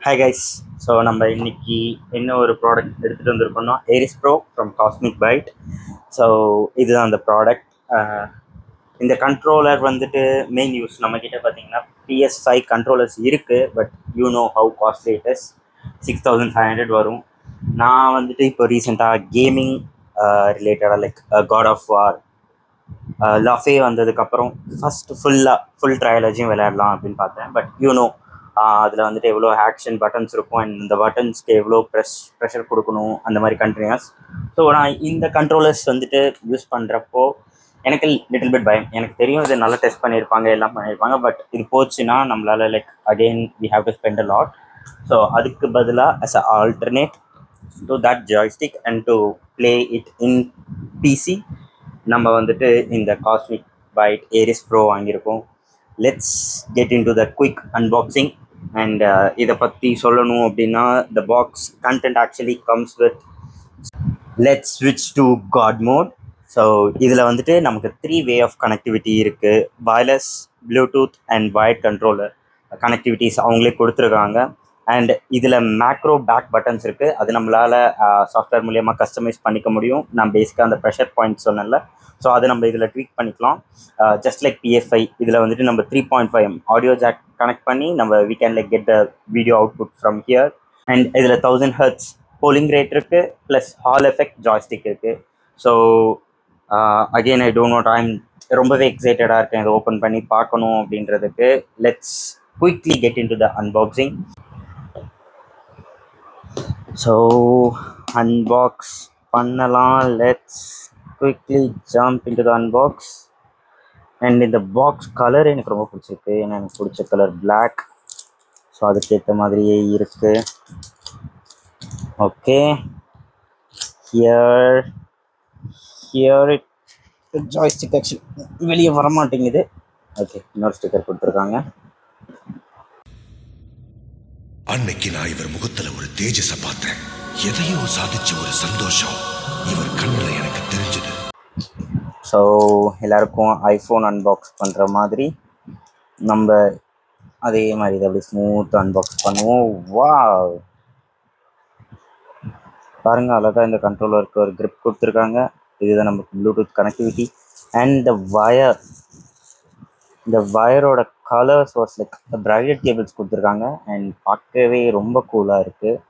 Hi guys. So நம்ம இன்னைக்கு என்ன ஒரு ப்ராடக்ட் எடுத்துகிட்டு வந்திருக்கோம்னா Aries pro from Cosmic Byte. So இதுதான் அந்த ப்ராடக்ட். இந்த கண்ட்ரோலர் வந்துட்டு மெயின் யூஸ் நம்மக்கிட்ட பார்த்தீங்கன்னா PS5 கண்ட்ரோலர்ஸ் இருக்குது. But you know how costly it is. 6500 வரும். நான் வந்துட்டு இப்போ ரீசெண்டாக கேமிங் ரிலேட்டடாக லைக் காட் ஆஃப் வார் லஃபே வந்ததுக்கப்புறம் ஃபுல் ட்ரையாலஜியும் விளையாடலாம் அப்படின்னு பார்த்தேன். பட் யூனோ அதில் வந்துட்டு எவ்வளோ ஆக்ஷன் பட்டன்ஸ் இருக்கும் அண்ட் இந்த பட்டன்ஸ்க்கு எவ்வளோ ப்ரெஷர் கொடுக்கணும் அந்த மாதிரி கண்டினியூஸ். ஸோ நான் இந்த கண்ட்ரோலர்ஸ் வந்துட்டு யூஸ் பண்ணுறப்போ எனக்கு லிட்டில் பிட் பயம். எனக்கு தெரியும் இதை நல்லா டெஸ்ட் பண்ணியிருப்பாங்க, எல்லாம் பண்ணியிருப்பாங்க. பட் இது போச்சுன்னா நம்மளால் like again we have to spend a lot. So அதுக்கு பதிலாக as a alternate to that joystick and to play it in PC நம்ம வந்துட்டு இந்த காஸ்மிக் பைட் ஏரிஸ் ப்ரோ வாங்கியிருக்கோம். Let's get in to the quick unboxing. And இதை பற்றி சொல்லணும் அப்படின்னா the box content actually comes with let's ஸ்விட்ச் to god mode. So இதில் வந்துட்டு நமக்கு 3 வே ஆஃப் கனெக்டிவிட்டி இருக்குது. Wireless, Bluetooth and wired controller connectivities அவங்களே கொடுத்துருக்காங்க. அண்ட் இதில் மேக்ரோ பேக் பட்டன்ஸ் இருக்குது. அது நம்மளால் சாஃப்ட்வேர் மூலியமாக கஸ்டமைஸ் பண்ணிக்க முடியும். நான் பேசிக்காக அந்த ப்ரெஷர் பாயிண்ட் சொன்னேன்ல, ஸோ அதை நம்ம இதில் ட்வீட் பண்ணிக்கலாம். ஜஸ்ட் லைக் PS5 இதில் வந்துட்டு நம்ம 3.5 ஆடியோ ஜாக் கனெக்ட் பண்ணி நம்ம we can like get the video output from here. And இதில் 1000 Hz போலிங் ரேட் இருக்குது, ப்ளஸ் ஹால் எஃபெக்ட் ஜாய்ஸ்டிக் இருக்குது. So again I don't know, I'm ரொம்பவே எக்ஸைட்டடாக இருக்கேன் இதை ஓப்பன் பண்ணி பார்க்கணும் அப்படின்றதுக்கு. Let's quickly get in to the unboxing. So அன்பாக்ஸ் பண்ணலாம். Let's quickly jump in to the unbox. And இந்த பாக்ஸ் கலர் எனக்கு ரொம்ப பிடிச்சிருக்கு. ஏன்னா எனக்கு பிடிச்ச கலர் பிளாக். ஸோ அதுக்கேற்ற மாதிரியே இருக்குது. Okay, here it joystick actually வெளியே வரமாட்டேங்குது. ஓகே, இன்னொரு ஸ்டிக்கர் கொடுத்துருக்காங்க. அன்னைக்கு நான் இவர் முகத்துல ஒரு தேஜஸ பார்த்தேன். எதையோ சாதிச்ச ஒரு சந்தோஷம் இவர் கண்ணுல எனக்கு தெரிஞ்சது. ஸோ எல்லாருக்கும் ஐஃபோன் அன்பாக்ஸ் பண்ணுற மாதிரி நம்ம அதே மாதிரி இதை அப்படி ஸ்மூத் அன்பாக்ஸ் பண்ணுவோம். வாவ், பாருங்கள் அழகாக இந்த கண்ட்ரோலருக்கு ஒரு கிரிப் கொடுத்துருக்காங்க. இதுதான் நமக்கு ப்ளூடூத் கனெக்டிவிட்டி. அண்ட் இந்த வயரோட colours was like braided cables கொடுத்துருக்காங்க. அண்ட் பார்க்கவே ரொம்ப கூலாக இருக்குது.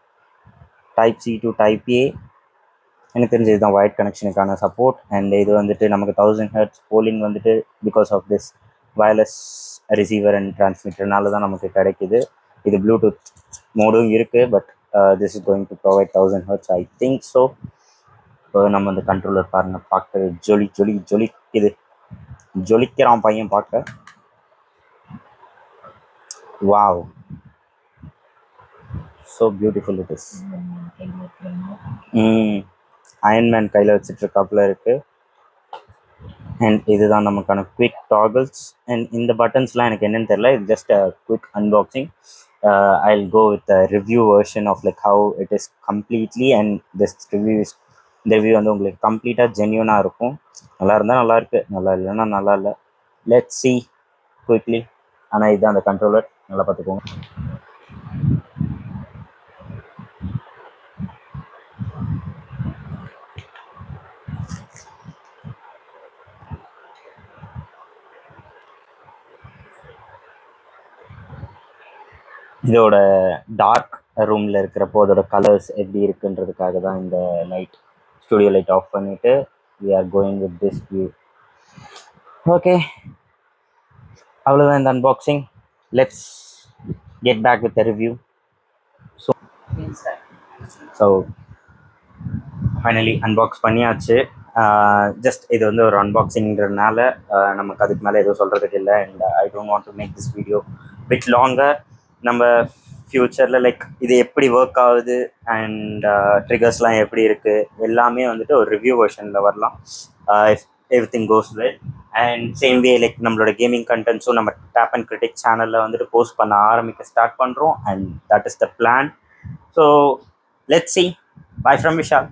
Type-C to Type-A எனக்கு தெரிஞ்சது இதுதான் வயர்ட் கனெக்ஷனுக்கான சப்போர்ட். அண்ட் இது வந்துட்டு நமக்கு 1000 Hz போலிங் வந்துட்டு because of this wireless receiver and டிரான்ஸ்மிட்டர்னால தான் நமக்கு கிடைக்குது. இது ப்ளூடூத் மோடும் இருக்குது. But this is going to provide 1000 Hz, I think so. இப்போ நம்ம இந்த கண்ட்ரோலர் பாருங்கள், பார்க்க ஜொலிக்குது. ஜொலிக்கிறான் பையன் பார்க்க. Wow, so beautiful it is. Iron Man கையில் வச்சுட்டு இருக்காப்புல இருக்குது. அண்ட் இதுதான் நமக்கான குவிக் டாகிள்ஸ். அண்ட் இந்த பட்டன்ஸ்லாம் எனக்கு என்னென்னு தெரியல. இது just a quick unboxing. I will go with a review version of like how it is completely. And இந்த ரிவ்யூ வந்து உங்களுக்கு கம்ப்ளீட்டாக ஜென்யூனாக இருக்கும். நல்லா இருந்தால் நல்லாயிருக்கு, நல்லா இல்லைன்னா நல்லா இல்லை. Let's see quickly. ஆனால் இதுதான் அந்த கண்ட்ரோலர், நல்லா பார்த்துக்கோங்க. இதோட டார்க் ரூமில் இருக்கிறப்போ அதோட கலர்ஸ் எப்படி இருக்குன்றதுக்காக தான் இந்த லைட், ஸ்டுடியோ லைட் ஆஃப் பண்ணிவிட்டு we are going with this view. Okay, அவ்வளோதான் இந்த unboxing. Let's get back with the review. So finally unbox பண்ணியாச்சு. ஜஸ்ட் இது வந்து ஒரு அன்பாக்சிங்கிறதுனால நமக்கு அதுக்கு மேலே எதுவும் சொல்கிறதுக்கு இல்லை. And I don't want to make this video bit longer. நம்ம ஃப்யூச்சரில் லைக் இது எப்படி ஒர்க் ஆகுது அண்ட் ட்ரிகர்ஸ்லாம் எப்படி இருக்குது எல்லாமே வந்துட்டு ஒரு ரிவ்யூ வெர்ஷனில் வரலாம். If everything cos well. And same way like நம்மளோட கேமிங் கண்டென்ட்ஸும் நம்ம டேப் அண்ட் கிரிட்டிக் சேனலில் வந்துட்டு போஸ்ட் பண்ண ஸ்டார்ட் பண்ணுறோம். And that is the plan. So let's see. Bye from Vishal.